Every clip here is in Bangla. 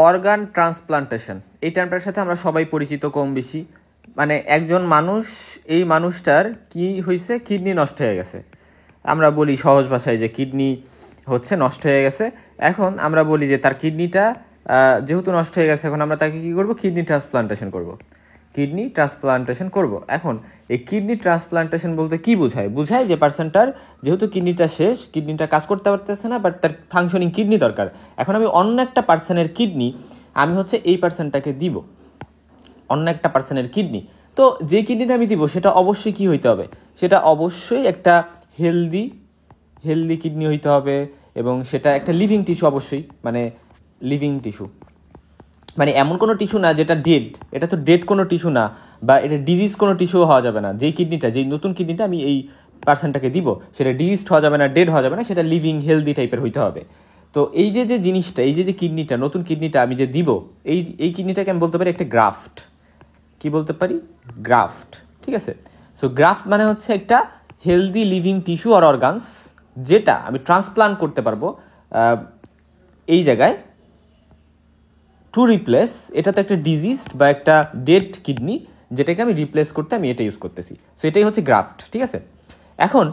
অর্গান ট্রান্সপ্লান্টেশন এই টার্মটার সাথে আমরা সবাই পরিচিত কম বেশি। মানে একজন মানুষ, এই মানুষটার কি হয়েছে, কিডনি নষ্ট হয়ে গেছে। আমরা বলি সহজ ভাষায় যে কিডনি হচ্ছে নষ্ট হয়ে গেছে। এখন আমরা বলি যে তার কিডনিটা যেহেতু নষ্ট হয়ে গেছে, এখন আমরা তাকে কী করবো, কিডনি ট্রান্সপ্লান্টেশন করব। এখন এই কিডনি ট্রান্সপ্লান্টেশন বলতে কি বোঝায় যে পার্সনটার যেহেতু কিডনিটা শেষ, কিডনিটা কাজ করতে পারতেছে না, বাট তার ফাংশনিং কিডনি দরকার। এখন আমি অন্য একটা পার্সনের কিডনি আমি হচ্ছে এই পার্সনটাকে দিব, অন্য একটা পার্সনের কিডনি। তো যে কিডনিটা আমি দিব সেটা অবশ্যই কি হইতে হবে, সেটা অবশ্যই একটা হেলদি কিডনি হইতে হবে, এবং সেটা একটা লিভিং টিস্যু, অবশ্যই মানে লিভিং টিস্যু, মানে এমন কোনো টিস্যু না যেটা ডেড। এটা তো ডেড কোনো টিস্যু না, বা এটা ডিজিজ কোনো টিস্যু হওয়া যাবে না। যেই নতুন কিডনিটা আমি এই পার্সনটাকে দিব সেটা ডিজিজড হওয়া যাবে না, ডেড হওয়া যাবে না, সেটা লিভিং হেলদি টাইপের হইতে হবে। তো এই যে জিনিসটা, এই যে কিডনিটা, নতুন কিডনিটা আমি যে দিব, এই কিডনিটাকে আমি বলতে পারি একটা গ্রাফট। কি বলতে পারি? গ্রাফট। ঠিক আছে। সো গ্রাফট মানে হচ্ছে একটা হেলদি লিভিং টিস্যু আর অর্গানস যেটা আমি ট্রান্সপ্লান্ট করতে পারবো এই জায়গায়, টু রিপ্লেস। এটা তো একটা ডিজিজড বা একটা ডেড কিডনি, যেটাকে আমি রিপ্লেস করতে আমি এটা ইউজ করতেছি। সো এটাই হচ্ছে গ্রাফট। ঠিক আছে। এখন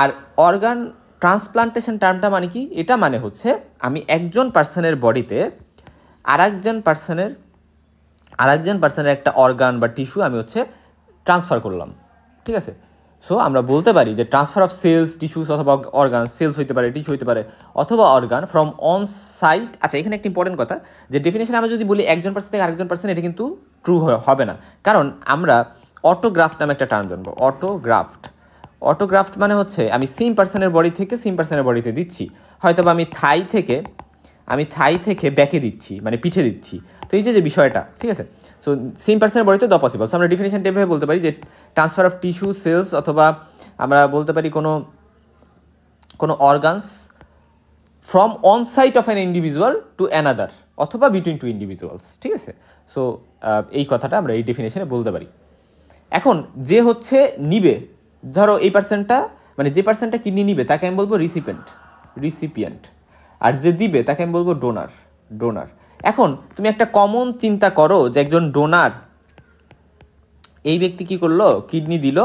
আর অর্গান ট্রান্সপ্লান্টেশন টার্মটা মানে কি? এটা মানে হচ্ছে আমি একজন পার্সনের বডিতে আরেকজন পার্সনের একটা অর্গান বা টিস্যু আমি হচ্ছে ট্রান্সফার করলাম। ঠিক আছে। সো আমরা বলতে পারি যে ট্রান্সফার অফ সেলস, টিস্যুস অথবা অর্গান, সেলস হইতে পারে, টিস্যু হইতে পারে, অথবা অর্গান ফ্রম অন সাইট। আচ্ছা, এখানে একটা ইম্পর্টেন্ট কথা, যে ডেফিনেশন আমরা যদি বলি একজন পার্সন থেকে আরেকজন পার্সন, এটা কিন্তু ট্রু হবে না। কারণ আমরা অটোগ্রাফট নামে একটা টার্ম জানবো। অটোগ্রাফট মানে হচ্ছে আমি সেম পার্সনের বডি থেকে সেম পার্সনের বডিতে দিচ্ছি। হয়তো বা আমি থাই থেকে ব্যাকে দিচ্ছি, মানে পিঠে দিচ্ছি। তো এই যে বিষয়টা, ঠিক আছে। সো সেম পার্সনের বডিতে দেওয়া পসিবল। সো আমরা ডেফিনেশন টাইপে বলতে পারি যে ট্রান্সফার অফ টিস্যু, সেলস, অথবা আমরা বলতে পারি কোনো organs from one site of an individual to another, অথবা বিটুইন টু ইন্ডিভিজুয়ালস। ঠিক আছে। সো এই কথাটা আমরা এই ডেফিনেশনে বলতে পারি। এখন যে হচ্ছে নিবে, ধরো এই পার্সনটা, মানে যে পার্সনটা কিডনি নিবে তাকে আমি বলবো রিসিপিয়েন্ট, আর যে দিবে তাকে আমি বলবো ডোনার। এখন তুমি একটা কমন চিন্তা করো যে একজন ডোনার, এই ব্যক্তি কি করলো, কিডনি দিল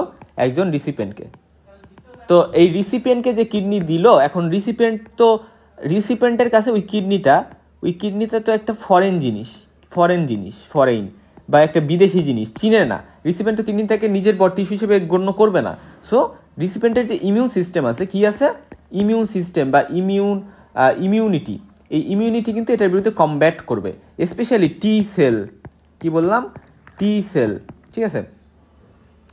একজন রিসিপিয়েন্টকে। তো এই রিসিপিয়েন্টকে যে কিডনি দিল, এখন রিসিপিয়েন্টের কাছে ওই কিডনিটা তো একটা ফরেন বা একটা বিদেশি জিনিস, চিনে না। রিসিপিয়েন্ট তো কিডনিটাকে নিজের বডি টিস্যু হিসেবে গণ্য করবে না। সো রিসিপিয়েন্টের যে ইমিউন সিস্টেম আছে, কি আছে, ইমিউন সিস্টেম বা ইমিউনিটি, এই ইমিউনিটি কিন্তু এটার বিরুদ্ধে কমব্যাট করবে। স্পেশালি টি সেল, কি বললাম, টি সেল, ঠিক আছে।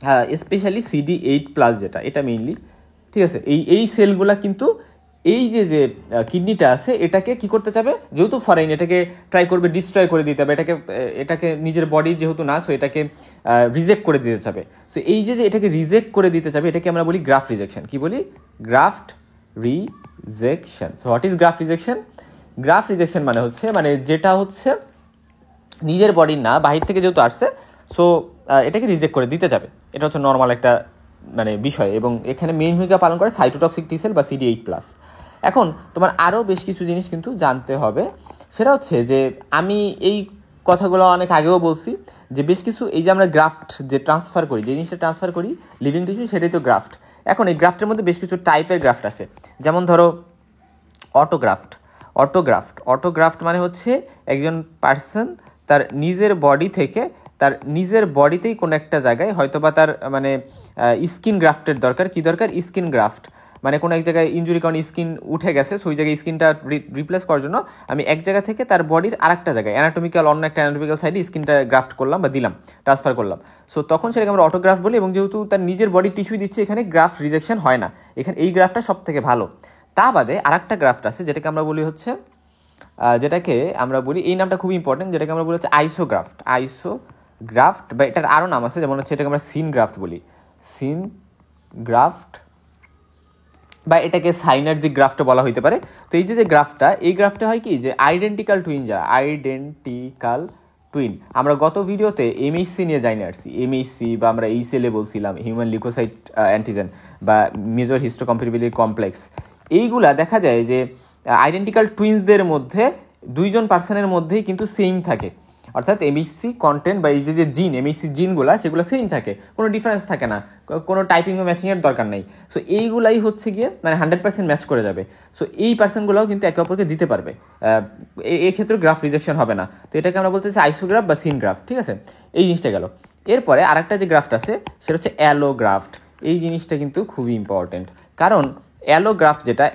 হ্যাঁ, স্পেশালি CD8+ যেটা, এটা মেইনলি, ঠিক আছে। এই সেলগুলা কিন্তু এই যে কিডনিটা আছে এটাকে কি করতে চাবে, যেহেতু ফরেন, এটাকে ট্রাই করবে ডিস্ট্রয় করে দিতে হবে, এটাকে নিজের বডি যেহেতু না, সো এটাকে রিজেক্ট করে দিতে চাবে। সো এই যে এটাকে রিজেক্ট করে দিতে চাবে, এটাকে আমরা বলি গ্রাফট রিজেকশন। কি বলি? Graft rejection. So what is graft rejection? Graft rejection মানে হচ্ছে, মানে যেটা হচ্ছে নিজের বডির না, বাহির থেকে যেহেতু আসছে, সো এটাকে রিজেক্ট করে দিতে যাবে। এটা হচ্ছে নর্মাল একটা মানে বিষয়, এবং এখানে মেইন ভূমিকা পালন করে সাইটোটক্সিক টি সেল বা CD8+। এখন তোমার আরও বেশ কিছু জিনিস কিন্তু জানতে হবে। সেটা হচ্ছে যে আমি এই কথাগুলো অনেক আগেও বলছি, যে বেশ কিছু এই যে আমরা গ্রাফট যে ট্রান্সফার করি, যে জিনিসটা ট্রান্সফার করি লিভিং টিস্যু, সেটাই তো গ্রাফট। এখন এই গ্রাফটের মধ্যে বেশ কিছু টাইপের গ্রাফট আছে। যেমন ধরো অটোগ্রাফট মানে হচ্ছে একজন পার্সন তার নিজের বডিতেই কোনো একটা জায়গায়, হয়তো বা তার মানে স্কিন গ্রাফটের দরকার। কি দরকার? Skin graft. মানে কোনো এক জায়গায় ইনজুরি কারণে স্কিন উঠে গেছে, সো ওই জায়গায় স্কিনটা রিপ্লেস করার জন্য আমি এক জায়গা থেকে তার বডির আরেকটা জায়গায় অন্য একটা অ্যানাটমিক্যাল সাইডে স্কিনটা গ্রাফট করলাম বা দিলাম, ট্রান্সফার করলাম। সো তখন সেটাকে আমরা অটোগ্রাফট বলি, এবং যেহেতু তার নিজের বডির টিস্যুই দিচ্ছে, এখানে গ্রাফট রিজেকশন হয় না। এখানে এই গ্রাফটটা সব থেকে ভালো। তা বাদে আরেকটা গ্রাফট আছে যেটাকে আমরা বলি হচ্ছে এই নামটা খুবই ইম্পর্টেন্ট, যেটাকে আমরা বলি হচ্ছে আইসোগ্রাফট, বা এটার আরও নাম আছে, যেমন হচ্ছে এটাকে আমরা সিন গ্রাফট, বা এটাকে সাইনার্জিক গ্রাফটও বলা হইতে পারে। তো এই যে গ্রাফটটা, এই গ্রাফটে হয় কি, যে আইডেন্টিক্যাল টুইন। আমরা গত ভিডিওতে MHC নিয়ে জানিয়ে আসছি। MHC বা আমরা এই সেলে বলছিলাম হিউম্যান লিউকোসাইট অ্যান্টিজেন বা মেজর হিস্টোকম্প্যাটিবিলিটি কমপ্লেক্স। এইগুলা দেখা যায় যে আইডেন্টিক্যাল টুইন্সদের মধ্যে দুইজন পার্সনের মধ্যেই কিন্তু সেম থাকে, অর্থাৎ এমএসসি কন্টেন্ট বা এই যে জিন এমএসসি জিনগুলা সেগুলো সেম থাকে, কোনো ডিফারেন্স থাকে না, কোনো টাইপিং বা ম্যাচিংয়ের দরকার নেই। সো এইগুলাই হচ্ছে গিয়ে মানে 100% ম্যাচ করে যাবে। সো এই পার্সনগুলোও কিন্তু একে অপরকে দিতে পারবে, এই ক্ষেত্রে গ্রাফ রিজেকশন হবে না। তো এটাকে আমরা বলতেছি আইসোগ্রাফ বা সিন গ্রাফ, ঠিক আছে? এই জিনিসটা গেল। এরপরে আরেকটা যে গ্রাফট আছে সেটা হচ্ছে অ্যালোগ্রাফট। এই জিনিসটা কিন্তু খুবই ইম্পর্টেন্ট, কারণ অ্যালোগ্রাফ যেটা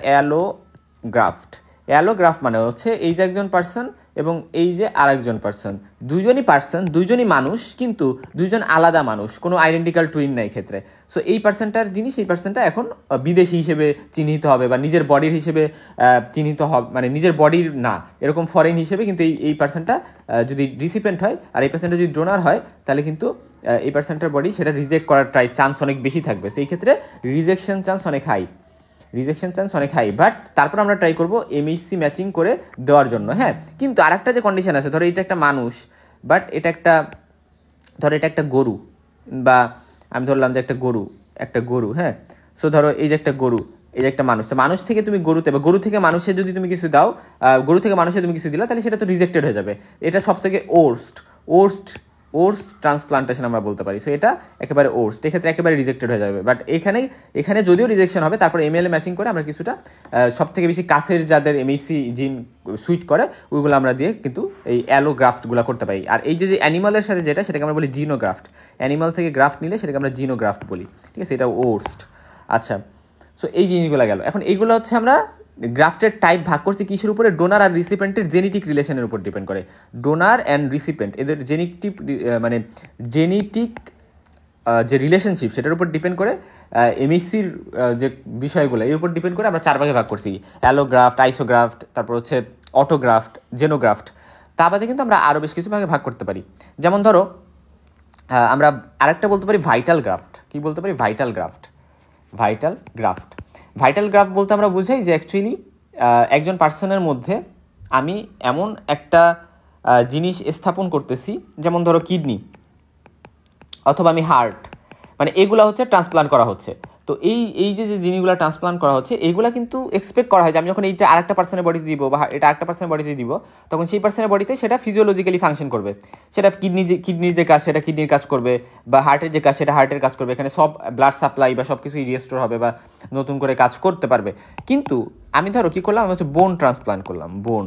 অ্যালোগ্রাফ মানে হচ্ছে এই যে একজন পার্সন এবং এই যে আরেকজন পার্সন, দুইজনই মানুষ, কিন্তু দুইজন আলাদা মানুষ, কোনো আইডেন্টিক্যাল টুইন নাই ক্ষেত্রে। সো এই পার্সনটার জিনিস এই পার্সনটা এখন বিদেশি হিসেবে চিহ্নিত হবে বা নিজের বডির হিসেবে চিহ্নিত হবে, মানে নিজের বডির না, এরকম ফরেন হিসেবে। কিন্তু এই পার্সনটা যদি রিসিপেন্ট হয় আর এই পার্সনটা যদি ডোনার হয়, তাহলে কিন্তু এই পার্সনটার বডি সেটা রিজেক্ট করার চান্স অনেক বেশি থাকবে। সেই ক্ষেত্রে রিজেকশন চান্স অনেক হাই, বাট তারপর আমরা ট্রাই করবো এমএসসি ম্যাচিং করে দেওয়ার জন্য। হ্যাঁ, কিন্তু আরেকটা যে কন্ডিশন আছে, ধরো এটা একটা মানুষ, বাট এটা একটা গরু, বা আমি ধরলাম যে একটা গরু, হ্যাঁ। সো ধরো এই যে একটা গরু, এই যে একটা মানুষ, তো মানুষ থেকে তুমি গরুতে বা গরু থেকে মানুষে যদি তুমি কিছু দাও, গরু থেকে মানুষে তুমি কিছু দিলা, তাহলে সেটা তো রিজেক্টেড হয়ে যাবে। এটা সব থেকে ওর্স্ট ট্রান্সপ্লান্টেশন আমরা বলতে পারি। সো এটা একেবারে ওর্স্ট, এক্ষেত্রে একেবারে রিজেক্টেড হয়ে যাবে। বাট এখানে যদিও রিজেকশন হবে, তারপর এমএলএ ম্যাচিং করে আমরা কিছুটা সব থেকে বেশি কাছের যাদের এমএসসি জিন সুইট করে ওইগুলো আমরা দিয়ে কিন্তু এই অ্যালোগ্রাফটগুলো করতে পারি। আর এই যে অ্যানিমালের সাথে যেটা, সেটাকে আমরা বলি জিনোগ্রাফট। অ্যানিমাল থেকে গ্রাফট নিলে সেটাকে আমরা জিনোগ্রাফট বলি, ঠিক আছে? এটা ওর্স্ট। আচ্ছা, সো এই জিনিসগুলো গেল। এখন এইগুলো হচ্ছে আমরা গ্রাফটের টাইপ ভাগ করছি কিসের উপরে? ডোনার আর রিসিপেন্টের জেনেটিক রিলেশনের উপর ডিপেন্ড করে। ডোনার অ্যান্ড রিসিপেন্ট এদের জেনেটিক যে রিলেশনশিপ সেটার উপর ডিপেন্ড করে এমএসসির যে বিষয়গুলো এর উপর ডিপেন্ড করে আমরা 4 ভাগে ভাগ করছি: অ্যালোগ্রাফট, আইসোগ্রাফট, তারপর হচ্ছে অটোগ্রাফট, জেনোগ্রাফট। তা বাদে কিন্তু আমরা আরও বেশ কিছু ভাগে ভাগ করতে পারি। যেমন ধরো আমরা আরেকটা বলতে পারি ভাইটাল গ্রাফট। কি বলতে পারি? ভাইটাল গ্রাফট বলতে আমরা বুঝাই যে অ্যাকচুয়ালি একজন পার্সনের মধ্যে আমি এমন একটা জিনিস স্থাপন করতেছি, যেমন ধরো কিডনি অথবা আমি হার্ট, মানে এগুলো হচ্ছে ট্রান্সপ্লান্ট করা হচ্ছে। তো এই যে জিনিসগুলো ট্রান্সপ্লান্ট করা হচ্ছে, এইগুলা কিন্তু এক্সপেক্ট করা হয় যে আমি যখন এইটা আরেকটা পার্সনের বডিতে দিব বা এটা আরেকটা পার্সনের বডিতে দিব, তখন সেই পার্সনের বডিতে সেটা ফিজিওলজিক্যালি ফাংশন করবে। সেটা কিডনির যে কাজ সেটা কিডনির কাজ করবে, বা হার্টের যে কাজ সেটা হার্টের কাজ করবে। এখানে সব ব্লাড সাপ্লাই বা সব কিছুই রিস্টোর হবে বা নতুন করে কাজ করতে পারবে। কিন্তু আমি ধরো কী করলাম, আমি হচ্ছে বোন ট্রান্সপ্লান্ট করলাম, বোন।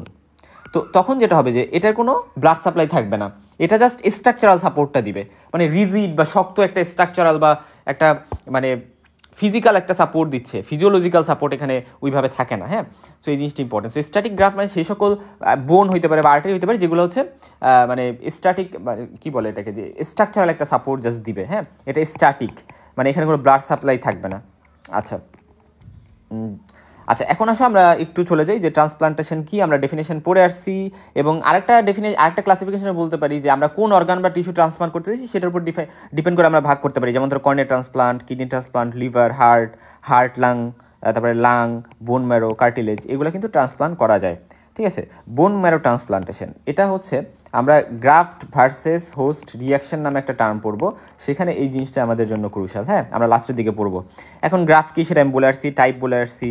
তো তখন যেটা হবে যে এটার কোনো ব্লাড সাপ্লাই থাকবে না, এটা জাস্ট স্ট্রাকচারাল সাপোর্টটা দিবে, মানে রিজিড বা শক্ত একটা স্ট্রাকচারাল বা একটা মানে ফিজিক্যাল একটা সাপোর্ট দিচ্ছে, ফিজিওলজিক্যাল সাপোর্ট এখানে ওইভাবে থাকে না। হ্যাঁ, সো এই জিনিসটা ইম্পর্টেন্ট। সো স্ট্যাটিক গ্রাফ মানে সেই সকল বোন হইতে পারে বা আর্টারি হইতে পারে যেগুলো হচ্ছে মানে স্ট্যাটিক, মানে কী বলে এটাকে, যে স্ট্রাকচারাল একটা সাপোর্ট জাস্ট দিবে। হ্যাঁ, এটা স্ট্যাটিক, মানে এখানে কোনো ব্লাড সাপ্লাই থাকবে না। আচ্ছা, এখন আসো আমরা একটু চলে যাই যে ট্রান্সপ্লান্টেশন কি, আমরা ডেফিনেশন পড়ে আসছি। এবং আরেকটা ক্লাসিফিকেশনে বলতে পারি যে আমরা কোন অর্গান বা টিস্যু ট্রান্সপ্লান্ট করতে চাইছি সেটার উপর ডিপেন্ড করে আমরা ভাগ করতে পারি। যেমন ধরো cornea transplant, kidney transplant, liver, heart, lung, তারপরে বোন ম্যারো, কার্টিলেজ, এগুলো কিন্তু ট্রান্সপ্লান্ট করা যায়। ঠিক আছে, বোন ম্যারো ট্রান্সপ্লান্টেশন, এটা হচ্ছে আমরা গ্রাফট ভার্সেস হোস্ট রিয়াকশন নামে একটা টার্ম পড়বো, সেখানে এই জিনিসটা আমাদের জন্য ক্রুশাল। হ্যাঁ, আমরা লাস্টের দিকে পড়বো। এখন গ্রাফট কি সেটা আমি বলে আসছি, টাইপ বলে আসছি,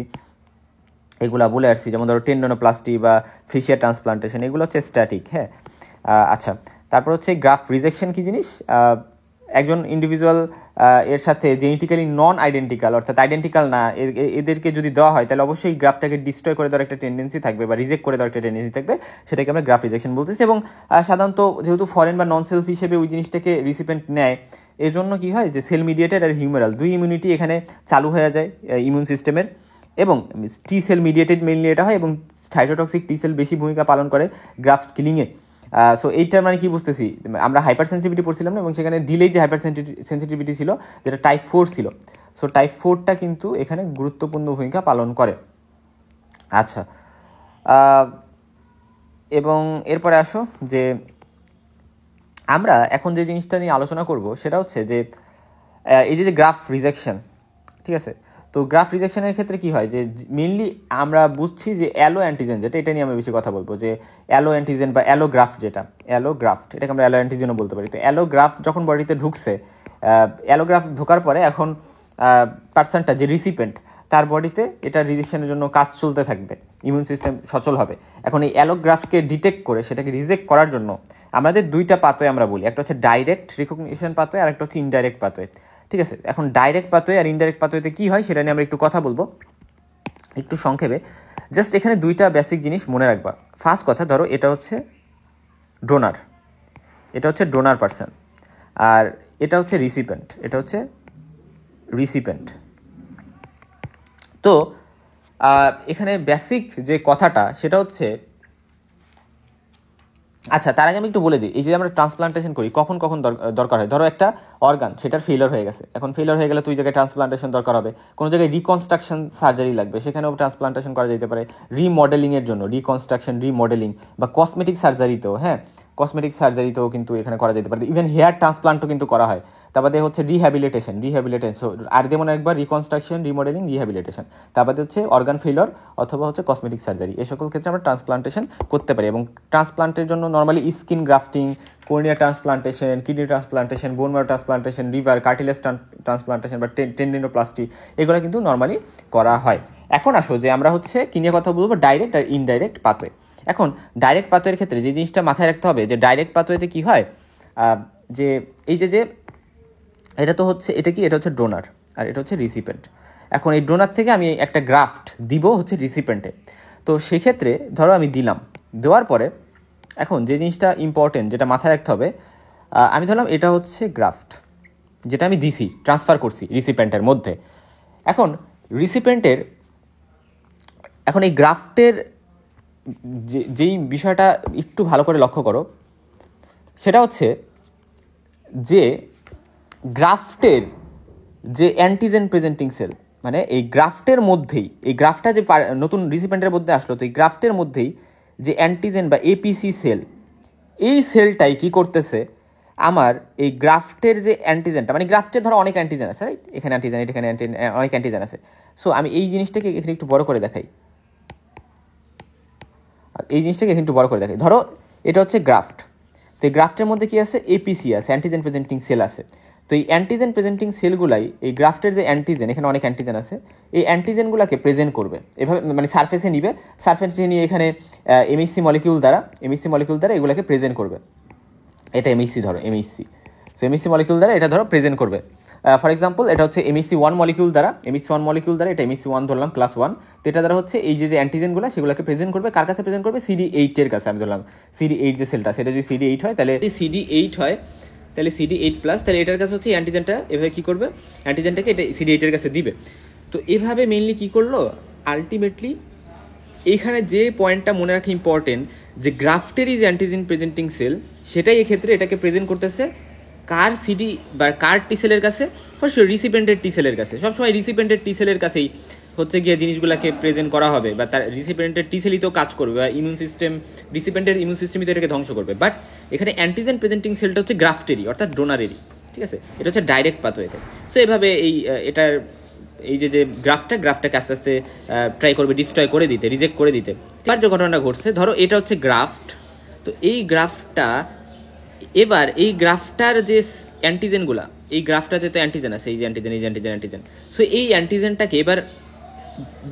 এগুলো বলে আসছি। যেমন ধরো টেন্ডনোপ্লাস্টি বা ফেশিয়াল ট্রান্সপ্লান্টেশন, এগুলো হচ্ছে স্ট্যাটিক। হ্যাঁ, আচ্ছা, তারপর হচ্ছে গ্রাফ রিজেকশন কি জিনিস? একজন ইন্ডিভিজুয়াল এর সাথে জেনেটিক্যালি নন আইডেন্টিক্যাল, অর্থাৎ আইডেন্টিক্যাল না, এদেরকে যদি দেওয়া হয় তাহলে অবশ্যই গ্রাফটাকে ডিস্ট্রয় করে দেওয়ার একটা টেন্ডেন্সি থাকবে বা রিজেক্ট করে দেওয়ার একটা টেন্ডেন্সি থাকবে, সেটাকে আমরা গ্রাফ রিজেকশন বলতেছি। এবং সাধারণত যেহেতু ফরেন বা নন সেলফ হিসেবে ওই জিনিসটাকে রিসিপেন্ট নেয়, এই জন্য কী হয় যে সেল মিডিয়েটেড আর হিউমেরাল দুই ইমিউনিটি এখানে চালু হয়ে যায় ইমিউন সিস্টেমের, এবং টি সেল মিডিয়েটেড মেইনলি এটা হয়, এবং সাইটোটক্সিক টি সেল বেশি ভূমিকা পালন করে গ্রাফট কিলিংয়ে। সো এইটার মানে কি বুঝতেছি, আমরা হাইপার সেন্সিটিভিটি পড়ছিলাম না, এবং সেখানে ডিলে যে হাইপার সেন্সিটিভিটি ছিল যেটা টাইপ 4 ছিল, সো টাইপ 4টা কিন্তু এখানে গুরুত্বপূর্ণ ভূমিকা পালন করে। আচ্ছা, এবং এরপরে আসো যে আমরা এখন যে জিনিসটা নিয়ে আলোচনা করব সেটা হচ্ছে যে এই যে গ্রাফ রিজেকশন, ঠিক আছে? তো গ্রাফ রিজেকশনের ক্ষেত্রে কি হয় যে মেনলি আমরা বুঝছি যে অ্যালো অ্যান্টিজেন যেটা, এটা নিয়ে আমরা বেশি কথা বলবো, যে অ্যালো অ্যান্টিজেন বা অ্যালোগ্রাফট, এটাকে আমরা অ্যালো অ্যান্টিজেনও বলতে পারি। তো অ্যালোগ্রাফট যখন বডিতে ঢুকছে, অ্যালোগ্রাফট ঢোকার পরে এখন পার্সনটা যে রিসিপেন্ট তার বডিতে এটা রিজেকশনের জন্য কাজ চলতে থাকবে, ইমিউন সিস্টেম সচল হবে। এখন এই অ্যালোগ্রাফকে ডিটেক্ট করে সেটাকে রিজেক্ট করার জন্য আমাদের দুইটা পাথওয়ে আমরা বলি, একটা হচ্ছে ডাইরেক্ট রিকগনিশন পাথওয়ে আর একটা হচ্ছে ইনডাইরেক্ট পাথওয়ে। ঠিক আছে, এখন ডাইরেক্ট পাথওয়ে আর ইনডাইরেক্ট পাথওয়েতে কী হয় সেটা নিয়ে আমরা একটু কথা বলবো একটু সংক্ষেপে। জাস্ট এখানে দুইটা বেসিক জিনিস মনে রাখবা। ফার্স্ট কথা, ধরো এটা হচ্ছে ডোনার, এটা হচ্ছে ডোনার পারসন, আর এটা হচ্ছে রিসিপেন্ট, এটা হচ্ছে রিসিপেন্ট। তো এখানে বেসিক যে কথাটা সেটা হচ্ছে, আচ্ছা তার আগে আমি একটু বলে দিই, এই যে আমরা ট্রান্সপ্লান্টেশন করি কখন কখন দরকার হয়। ধরো একটা অর্গান সেটার ফেলিওর হয়ে গেছে, এখন ফেলিওর হয়ে গেলে তুই জায়গায় ট্রান্সপ্লান্টেশন দরকার হবে, কোনো জায়গায় রিকনস্ট্রাকশন সার্জারি লাগবে, সেখানেও ট্রান্সপ্লান্টেশন করা যেতে পারে। রিমডেলিংয়ের জন্য রিকনস্ট্রাকশন, রিমডেলিং বা কসমেটিক সার্জারিতেও, হ্যাঁ কসমেটিক সার্জারিতেও কিন্তু এখানে করা যেতে পারে। ইভেন হেয়ার ট্রান্সপ্লান্টও কিন্তু করা হয়। তারপরে হচ্ছে রিহ্যাবিলিটেশন, আর যেমন একবার রিকনস্ট্রাকশন, রিমডেলিং, রিহ্যাবিলিটেশন, তারপরে হচ্ছে অর্গান ফেলিওর অথবা হচ্ছে কসমেটিক সার্জারি, এই সকল ক্ষেত্রে আমরা ট্রান্সপ্লান্টেশন করতে পারি। এবং ট্রান্সপ্লান্টের জন্য normally skin grafting, cornea transplantation, kidney transplantation, bone marrow transplantation, liver cartilage transplantation বা টেন্ডিনোপ্লাস্টি, এগুলো কিন্তু নর্মালি করা হয়। এখন আসো যে আমরা হচ্ছে কি নিয়ে কথা বলবো, ডাইরেক্ট আর ইনডাইরেক্ট পাথওয়ে। এখন ডাইরেক্ট পাথওয়ের ক্ষেত্রে যে জিনিসটা মাথায় রাখতে হবে, যে ডাইরেক্ট পাথওয়েতে কী হয়, যে এই যে এটা তো হচ্ছে এটা কি, এটা হচ্ছে ডোনার আর এটা হচ্ছে রিসিপেন্ট। এখন এই ডোনার থেকে আমি একটা গ্রাফট দিব হচ্ছে রিসিপেন্টে। তো সেক্ষেত্রে ধরো আমি দিলাম, দেওয়ার পরে এখন যে জিনিসটা ইম্পর্টেন্ট যেটা মাথায় রাখতে হবে, আমি ধরলাম এটা হচ্ছে গ্রাফট যেটা আমি দিছি, ট্রান্সফার করছি রিসিপেন্টের মধ্যে। এখন রিসিপেন্টের, এখন এই গ্রাফটের যেই বিষয়টা একটু ভালো করে লক্ষ্য করো, সেটা হচ্ছে যে গ্রাফটের যে অ্যান্টিজেন প্রেজেন্টিং সেল, মানে এই গ্রাফটের মধ্যেই, এই গ্রাফটা যে নতুন রিসিপেন্টের মধ্যে আসলো, তো এই গ্রাফটের মধ্যেই যে অ্যান্টিজেন বা এপিসি সেল, এই সেলটাই কি করতেছে, আমার এই গ্রাফটের যে অ্যান্টিজেনটা, মানে গ্রাফটের ধরো অনেক অ্যান্টিজেন আছে, রাইট, এখানে অ্যান্টিজেন, এখানে অনেক অ্যান্টিজেন আছে। সো আমি এই জিনিসটাকে এখানে একটু বড় করে দেখাই, এই জিনিসটাকে এখানে একটু বড় করে দেখাই। ধরো এটা হচ্ছে গ্রাফট, তো এই গ্রাফটের মধ্যে কি আছে, এপিসি আছে, অ্যান্টিজেন প্রেজেন্টিং সেল আছে। তো এই অ্যান্টিজেন প্রেজেন্টিং সেলগুলাই এই গ্রাফটের যে অ্যান্টিজেন, এখানে অনেক অ্যান্টিজেন আছে, এই অ্যান্টিজেনগুলোকে প্রেজেন্ট করবে এভাবে, মানে সারফেসে নিবে, সারফেসে নিয়ে এখানে এমএসসি মলিকিউল দ্বারা এগুলোকে প্রেজেন্ট করবে। এটা এমএসসি, ধরো এমএসসি, সো এমএসসি মলিকিউল দ্বারা এটা ধরো প্রেজেন্ট করবে। ফর এক্সাম্পল এটা হচ্ছে এমএসসি ওয়ান মলিকিউল দ্বারা, এটা এমএসসি ওয়ান ধরলাম ক্লাস 1, তো এটা দ্বারা হচ্ছে এই যে অ্যান্টিজেনগুলো সেগুলোকে প্রেজেন্ট করবে, কার কাছে প্রেজেন্ট করবে, CD8 এর কাছে। আমি ধরলাম CD8 যে সেলটা, সেটা যদি CD8 হয় তাহলে CD8 হয়, তাহলে CD8+, তাহলে এটার কাছে হচ্ছে অ্যান্টিজেনটা এভাবে কী করবে, অ্যান্টিজেনটাকে এটা CD8 এর কাছে দিবে। তো এভাবে মেনলি কী করলো, আলটিমেটলি এইখানে যে পয়েন্টটা মনে রাখা ইম্পর্টেন্ট, যে গ্রাফটের ইজ অ্যান্টিজেন প্রেজেন্টিং সেল, সেটাই এক্ষেত্রে এটাকে প্রেজেন্ট করতেছে কার সিডি বা কার টি সেলের কাছে, ফার্স্ট রিসিপেন্টের টি সেলের কাছে। সবসময় রিসিপেন্টের টি সেলের কাছেই হচ্ছে গিয়ে জিনিসগুলোকে প্রেজেন্ট করা হবে, বা তার রিসিপেন্টের টি সেলই তো কাজ করবে, বা ইমিউন সিস্টেম, রিসিপেন্টের ইমিউন সিস্টেমই তো এটাকে ধ্বংস করবে। বাট এখানে অ্যান্টিজেন প্রেজেন্টিং সেলটা হচ্ছে গ্রাফটেরই, অর্থাৎ ডোনারেরই, ঠিক আছে, এটা হচ্ছে ডাইরেক্ট পাথওয়েতে। সো এভাবে এটার এই যে গ্রাফটাকে আস্তে আস্তে ট্রাই করবে ডিস্ট্রয় করে দিতে, রিজেক্ট করে দিতে। এবার যে ঘটনাটা ঘটছে, ধরো এটা হচ্ছে গ্রাফট, তো এই গ্রাফটা, এবার এই গ্রাফটার যে অ্যান্টিজেনগুলা, এই গ্রাফটাতে তো অ্যান্টিজেন আছে, এই যে অ্যান্টিজেন, সো এই অ্যান্টিজেনটাকে এবার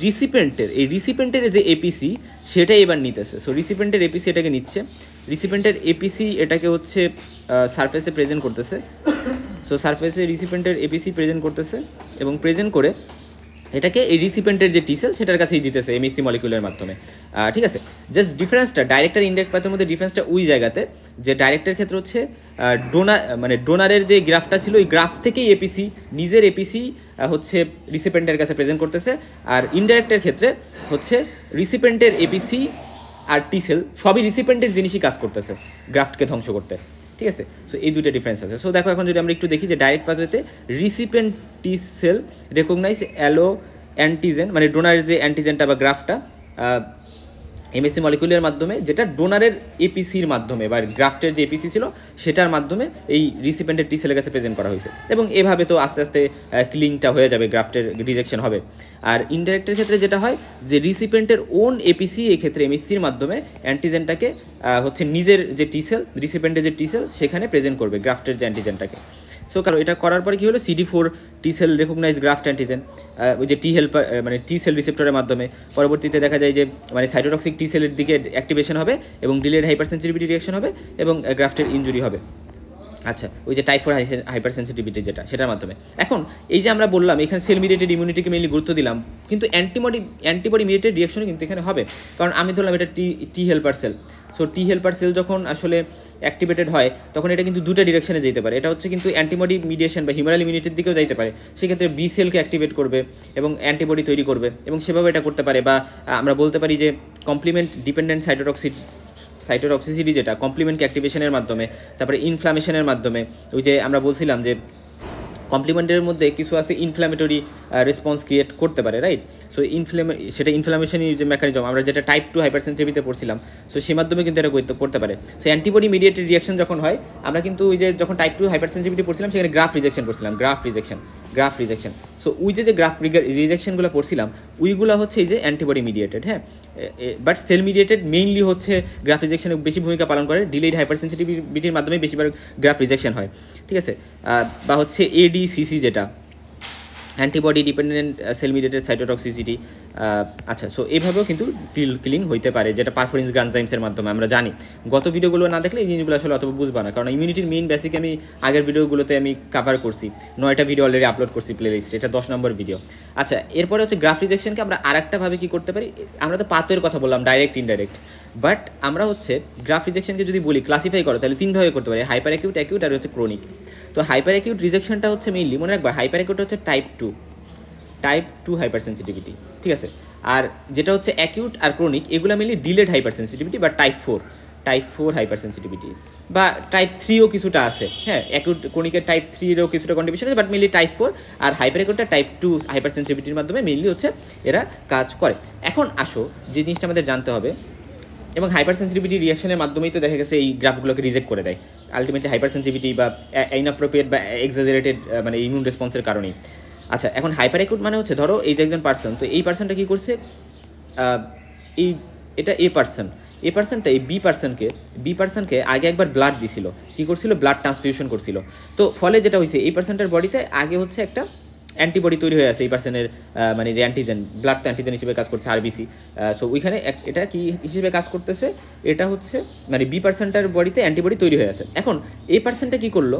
রিসিপেন্টের যে এপিসি সেটাই এবার নিতেছে। সো রিসিপেন্টের এপিসি এটাকে নিচ্ছে, রিসিপেন্টের এপিসি এটাকে হচ্ছে সারফেসে প্রেজেন্ট করতেছে। সো সারফেসে রিসিপেন্টের এপিসি প্রেজেন্ট করতেছে, এবং প্রেজেন্ট করে এটাকে এই রিসিপেন্টের যে টি সেল সেটার কাছেই দিতেছে এমএসসি মলিকিউলের মাধ্যমে, ঠিক আছে। জাস্ট ডিফারেন্সটা ডাইরেক্ট আর ইনডাইরেক্ট পাথওয়ের মধ্যে ডিফারেন্সটা ওই জায়গাতে, যে ডাইরেক্টের ক্ষেত্রে হচ্ছে ডোনারের যে গ্রাফটা ছিল, ওই গ্রাফ থেকেই এপিসি, নিজের এপিসি হচ্ছে রিসিপেন্টের কাছে প্রেজেন্ট করতেছে। আর ইনডাইরেক্টের ক্ষেত্রে হচ্ছে রিসিপেন্টের এপিসি আর টি সেল সবই রিসিপেন্টের জিনিসই কাজ করতেছে গ্রাফটকে ধ্বংস করতে, ঠিক আছে। সো এই দুটো ডিফারেন্স আছে। সো দেখো এখন যদি আমরা একটু দেখি যে ডাইরেক্ট পাথওয়েতে recipient T cell recognise allo antigen, মানে ডোনারের যে অ্যান্টিজেনটা বা গ্রাফটা এমএসসি মলিকিউলের মাধ্যমে, যেটা ডোনারের এপিসির মাধ্যমে বা গ্রাফটের যে এপিসি ছিল সেটার মাধ্যমে এই রিসিপেন্টের টি সেলের কাছে প্রেজেন্ট করা হয়েছে, এবং এভাবে তো আস্তে আস্তে ক্লিনটা হয়ে যাবে, গ্রাফটের রিজেকশন হবে। আর ইনডাইরেক্টের ক্ষেত্রে যেটা হয়, যে রিসিপেন্টের ওন এপিসি এই ক্ষেত্রে এমএসসির মাধ্যমে অ্যান্টিজেনটাকে হচ্ছে নিজের যে টি সেল, রিসিপেন্টের যে টি সেল সেখানে প্রেজেন্ট করবে গ্রাফটের যে অ্যান্টিজেনটাকে। সো কারণ এটা করার পরে কি হলো, CD4 T cell recognize graft antigen ওই যে টি হেল্পার মানে টি সেল রিসেপ্টরের মাধ্যমে পরবর্তীতে দেখা যায় যে মানে সাইটোটক্সিক টি সেলের দিকে অ্যাক্টিভেশন হবে এবং ডিলেড হাইপারসেন্সিটিভিটি রিঅ্যাকশন হবে এবং গ্রাফটের ইনজুরি হবে। আচ্ছা, ওই যে টাইপ 4 হাইপার সেন্সিটিভিটি যেটার মাধ্যমে। এখন এই যে আমরা বললাম এখানে সেল মিডিয়েটেড ইমিউনিটিকে মেইনলি গুরুত্ব দিলাম, কিন্তু অ্যান্টিবডি মিডিয়েটেড রিঅ্যাকশনও কিন্তু এখানে হবে। কারণ আমি ধরলাম এটা T helper cell. So T helper cell যখন আসলে অ্যাক্টিভেটেড হয় তখন এটা কিন্তু দুটো ডিরেকশনে যেতে পারে। এটা হচ্ছে কিন্তু অ্যান্টিবডি মিডিয়েশন বা হিউমারাল ইমিউনিটির দিকেও যাইতে পারে। সেক্ষেত্রে বি সেলকে অ্যাক্টিভেট করবে এবং অ্যান্টিবডি তৈরি করবে এবং সেভাবে এটা করতে পারে। বা আমরা বলতে পারি যে কমপ্লিমেন্ট ডিপেন্ডেন্ট সাইটোটক্সিসিটি যেটা কমপ্লিমেন্টকে অ্যাক্টিভেশনের মাধ্যমে, তারপরে ইনফ্লামেশনের মাধ্যমে, ওই যে আমরা বলছিলাম যে কমপ্লিমেন্টের মধ্যে কিছু আছে ইনফ্ল্যামেটরি রেসপন্স ক্রিয়েট করতে পারে, রাইট? সো সেটা ইনফ্লামেশনই যে মেকানিজম আমরা যেটা টাইপ 2 হাইপারসেন্সিটিভিটিতে পড়ছিলাম, সো সেই মাধ্যমে কিন্তু এটা করতে পারে। সো অ্যান্টিবডি মিডিয়েটেড রিঅ্যাকশন যখন হয়, আমরা কিন্তু ওই যে যখন টাইপ 2 হাইপারসেন্সিটিভিটি পড়ছিলাম সেখানে গ্রাফ রিজেকশন পড়ছিলাম, গ্রাফ রিজেকশন। সো ওই যে গ্রাফ রিজেকশনগুলো পড়ছিলাম ওইগুলো হচ্ছে এই যে অ্যান্টিবডি মিডিয়েটেড, হ্যাঁ। বাট সেল মিডিয়েটেড মেইনলি হচ্ছে গ্রাফ রিজেকশনে বেশি ভূমিকা পালন করে, ডিলেড হাইপারসেন্সিটিভিটির মাধ্যমে বেশিরভাগ গ্রাফ রিজেকশন হয়, ঠিক আছে। বা হচ্ছে ADCC যেটা অ্যান্টিবডি ডিপেন্ডেন্ট সেল মিডিয়েটেড সাইটোটক্সিসিটি। আচ্ছা, সো এইভাবেও কিন্তু কিলিং হইতে পারে, যেটা পারফোরেন্স গ্রানজাইমসের মাধ্যমে আমরা জানি। গত ভিডিওগুলো না দেখলে এই জিনিসগুলো আসলে অত বুঝবা না, কারণ ইমিউনিটির মেইন বেসিক আমি আগের ভিডিওগুলোতে আমি কভার করছি, 9টা ভিডিও অলরেডি আপলোড করছি প্লে লিস্টে, এটা 10 নম্বর ভিডিও। আচ্ছা, এরপরে হচ্ছে গ্রাফ রিজেকশনকে আমরা আরেকটাভাবে কি করতে পারি, আমরা তো পাথের কথা বললাম, ডাইরেক্ট ইনডাইরেক্ট, বাট আমরা হচ্ছে গ্রাফ রিজেকশনকে যদি বলি ক্লাসিফাই করো তাহলে 3ভাবে করতে পারি, হাইপার অ্যাকিউট, অ্যাকিউট আর হচ্ছে ক্রনিক। তো হাইপার অ্যাকিউট রিজেকশনটা হচ্ছে মেইনলি মনে রাখবা, হাইপার অ্যাকিউট হচ্ছে টাইপ 2 হাইপার সেন্সিটিভিটি, ঠিক আছে। আর যেটা হচ্ছে অ্যাকিউট আর ক্রনিক এগুলো মেনলি ডিলেড হাইপার সেন্সিটিভিটি বা টাইপ 4 হাইপার সেন্সিটিভিটি, বা টাইপ 3ও কিছুটা আছে, হ্যাঁ। অ্যাকিউট ক্রনিকের টাইপ 3-এরও কিছুটা কন্ট্রিবিউশন আছে, বাট মেনলি টাইপ 4 আর হাইপার অ্যাকিউটটা টাইপ 2 হাইপার সেন্সিটিভিটির মাধ্যমে মেনলি হচ্ছে এরা কাজ করে। এখন আসো যে জিনিসটা আমাদের জানতে হবে, এবং হাইপার সেন্সিটিভিটি রিঅ্যাকশনের মাধ্যমেই তো দেখা গেছে এই গ্রাফগুলোকে রিজেক্ট করে দেয় আলটিমেটলি, হাইপার সেন্সিটিভিটি বা ইনঅ্যাপ্রোপ্রিয়েট বা এক্সাজারেটেড মানে ইমিউন রেসপন্সের কারণেই। আচ্ছা, এখন হাইপার অ্যাকিউট মানে হচ্ছে ধরো এই যে একজন পার্সন, তো এই পার্সনটা কী করছে, এটা এ পার্সনটা এই বি পার্সনকে আগে একবার ব্লাড দিছিল, কী করছিল, ব্লাড ট্রান্সফিউশন করছিল। তো ফলে যেটা হয়েছে এই পার্সনটার বডিতে আগে হচ্ছে একটা অ্যান্টিবডি তৈরি হয়ে আছে এই পার্সনের মানে যে অ্যান্টিজেন, ব্লাড তো অ্যান্টিজেন হিসেবে কাজ করছে RBC। সো ওইখানে এটা কি হিসেবে কাজ করতেছে, এটা হচ্ছে মানে বি পার্সনটার বডিতে অ্যান্টিবডি তৈরি হয়ে আছে। এখন এই পার্সনটা কী করলো,